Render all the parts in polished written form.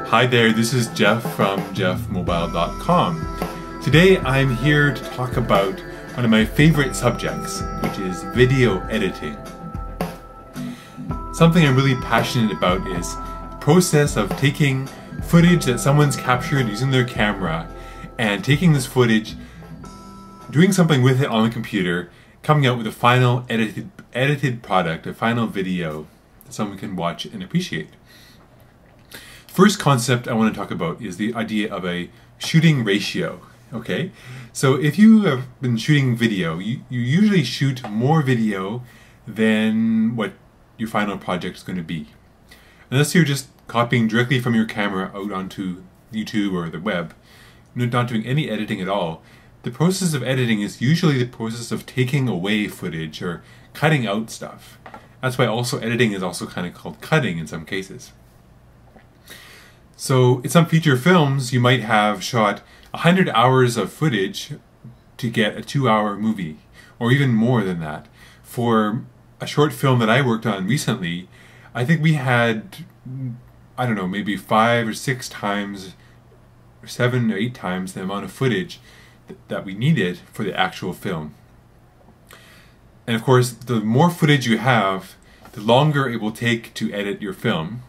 Hi there, this is Jeff from jeffmobile.com. Today I'm here to talk about one of my favorite subjects, which is video editing. Something I'm really passionate about is the process of taking footage that someone's captured using their camera and taking this footage, doing something with it on the computer, coming out with a final edited product, a final video that someone can watch and appreciate. First concept I want to talk about is the idea of a shooting ratio. Okay, so if you have been shooting video, you usually shoot more video than what your final project is going to be. Unless you're just copying directly from your camera out onto YouTube or the web, not doing any editing at all, the process of editing is usually the process of taking away footage or cutting out stuff. That's why also editing is also kind of called cutting in some cases. So in some feature films, you might have shot 100 hours of footage to get a 2-hour movie, or even more than that. For a short film that I worked on recently, I think we had, I don't know, maybe 5 or 6 times, or 7 or 8 times the amount of footage that we needed for the actual film. And of course, the more footage you have, the longer it will take to edit your film.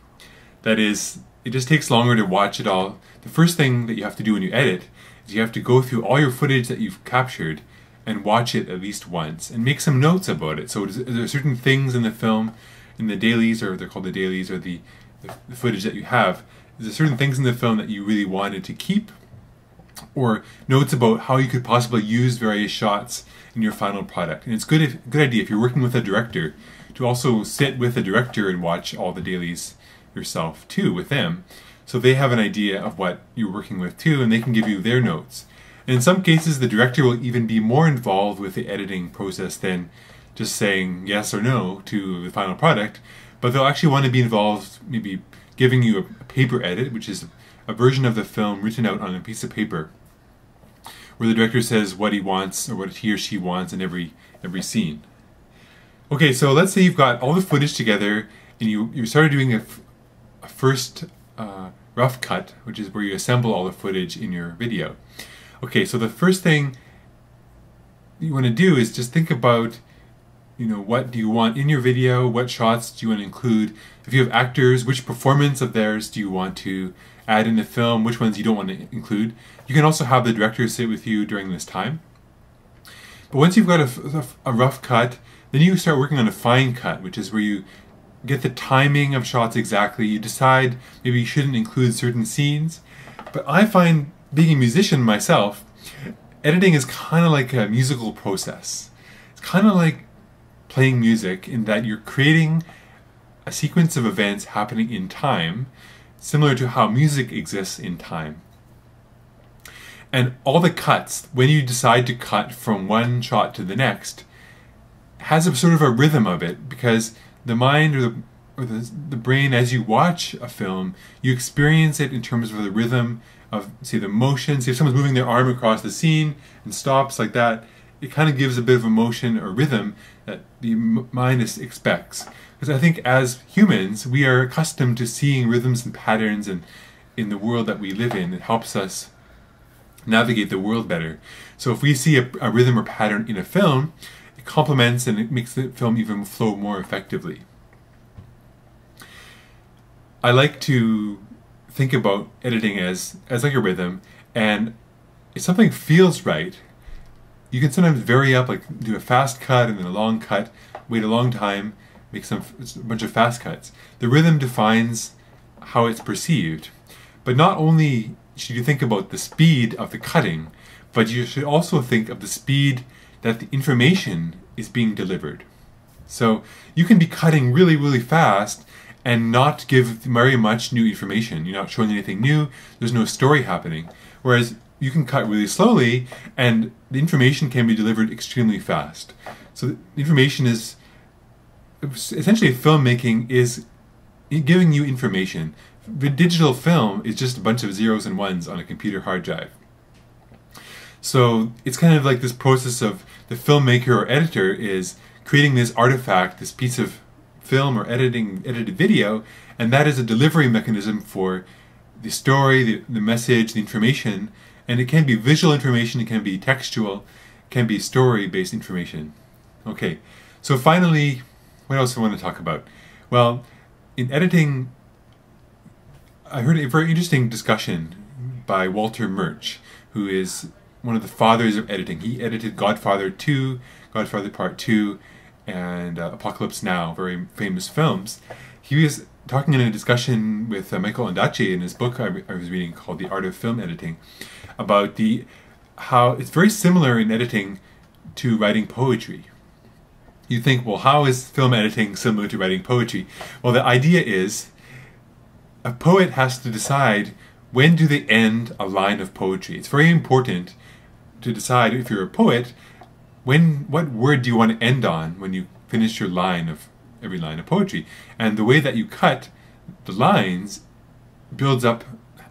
That is, it just takes longer to watch it all. The first thing that you have to do when you edit is you have to go through all your footage that you've captured and watch it at least once and make some notes about it. So there are certain things in the film, in the dailies, or they're called the dailies, or the footage that you have. There's certain things in the film that you really wanted to keep, or notes about how you could possibly use various shots in your final product. And it's a good idea if you're working with a director to also sit with the director and watch all the dailies yourself too with them, so they have an idea of what you're working with too, and they can give you their notes. And in some cases the director will even be more involved with the editing process than just saying yes or no to the final product, but they'll actually want to be involved, maybe giving you a paper edit, which is a version of the film written out on a piece of paper, where the director says what he wants or what he or she wants in every scene. Okay, so let's say you've got all the footage together and you started doing a first rough cut, which is where you assemble all the footage in your video. Okay, so the first thing you want to do is just think about, what do you want in your video, what shots do you want to include. If you have actors, which performance of theirs do you want to add in the film, which ones you don't want to include. You can also have the director sit with you during this time. But once you've got a rough cut, then you start working on a fine cut, which is where you get the timing of shots exactly. You decide maybe you shouldn't include certain scenes. But I find, being a musician myself, editing is kind of like a musical process. It's kind of like playing music in that you're creating a sequence of events happening in time, similar to how music exists in time. And all the cuts, when you decide to cut from one shot to the next, has a sort of a rhythm of it, because the mind or the brain, as you watch a film, you experience it in terms of the rhythm of, say, the motion. Say if someone's moving their arm across the scene and stops like that, it kind of gives a bit of a motion or rhythm that the mind expects. Because I think as humans, we are accustomed to seeing rhythms and patterns, and in the world that we live in, it helps us navigate the world better. So if we see a rhythm or pattern in a film, it complements and it makes the film even flow more effectively. I like to think about editing as like a rhythm, and if something feels right, you can sometimes vary up, like do a fast cut and then a long cut, wait a long time, make a bunch of fast cuts. The rhythm defines how it's perceived. But not only should you think about the speed of the cutting, but you should also think of the speed that the information is being delivered. So you can be cutting really, really fast and not give very much new information. You're not showing anything new, there's no story happening. Whereas you can cut really slowly and the information can be delivered extremely fast. So the information is, essentially filmmaking is giving you information. The digital film is just a bunch of zeros and ones on a computer hard drive. So it's kind of like this process of the filmmaker or editor is creating this artifact, this piece of film or edited video, and that is a delivery mechanism for the story, the message, the information, and it can be visual information, it can be textual, it can be story-based information. Okay, so finally, what else do I want to talk about? Well, in editing, I heard a very interesting discussion by Walter Murch, who is one of the fathers of editing. He edited Godfather 2, Godfather Part 2, and Apocalypse Now, very famous films. He was talking in a discussion with Michael Ondaatje in his book I was reading called The Art of Film Editing, about how it's very similar in editing to writing poetry. You think, well, how is film editing similar to writing poetry? Well, the idea is a poet has to decide when do they end a line of poetry. It's very important to decide, if you're a poet, what word do you want to end on when you finish your line of every line of poetry. And the way that you cut the lines builds up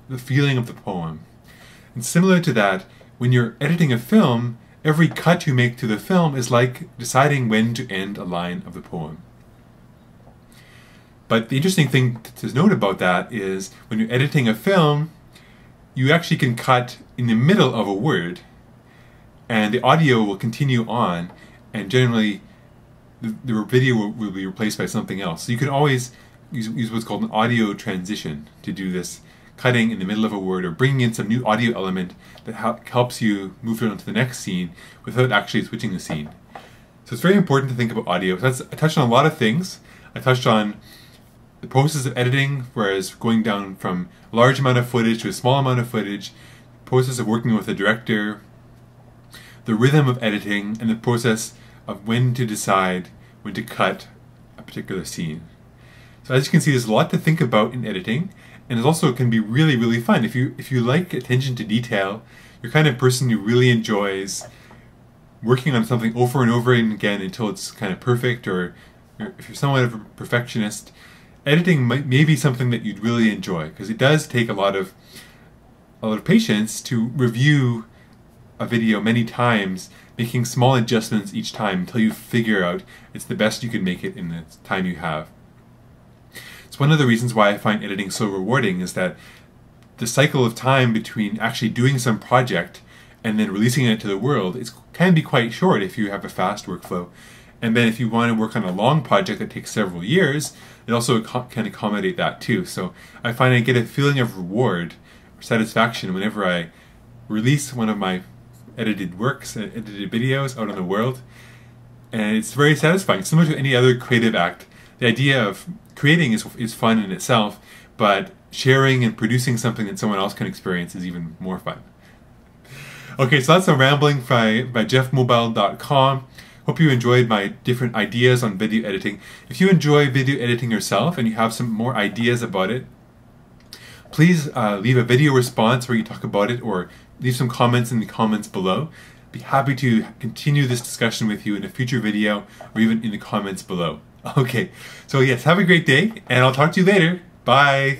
the feeling of the poem. And similar to that, when you're editing a film, every cut you make to the film is like deciding when to end a line of the poem. But the interesting thing to note about that is when you're editing a film, you actually can cut in the middle of a word, and the audio will continue on, and generally the video will be replaced by something else. So you can always use what's called an audio transition to do this cutting in the middle of a word or bringing in some new audio element that helps you move it on to the next scene without actually switching the scene. So it's very important to think about audio. So I touched on a lot of things. I touched on the process of editing, whereas going down from a large amount of footage to a small amount of footage, the process of working with a director, the rhythm of editing, and the process of when to decide when to cut a particular scene. So as you can see, there's a lot to think about in editing, and it also can be really, really fun. If you like attention to detail, you're the kind of person who really enjoys working on something over and over again until it's kind of perfect, or if you're somewhat of a perfectionist, editing may be something that you'd really enjoy, because it does take a lot of patience to review a video many times, making small adjustments each time until you figure out it's the best you can make it in the time you have. It's one of the reasons why I find editing so rewarding, is that the cycle of time between actually doing some project and then releasing it to the world can be quite short if you have a fast workflow. And then if you want to work on a long project that takes several years, it also can accommodate that too. So I find I get a feeling of reward or satisfaction whenever I release one of my edited works, edited videos out in the world. And it's very satisfying. Similar to any other creative act, the idea of creating is fun in itself, but sharing and producing something that someone else can experience is even more fun. Okay, so that's some rambling by jeffmobile.com. Hope you enjoyed my different ideas on video editing. If you enjoy video editing yourself and you have some more ideas about it, please leave a video response where you talk about it, or leave some comments in the comments below. Be happy to continue this discussion with you in a future video or even in the comments below. Okay, so yes, have a great day, and I'll talk to you later. Bye!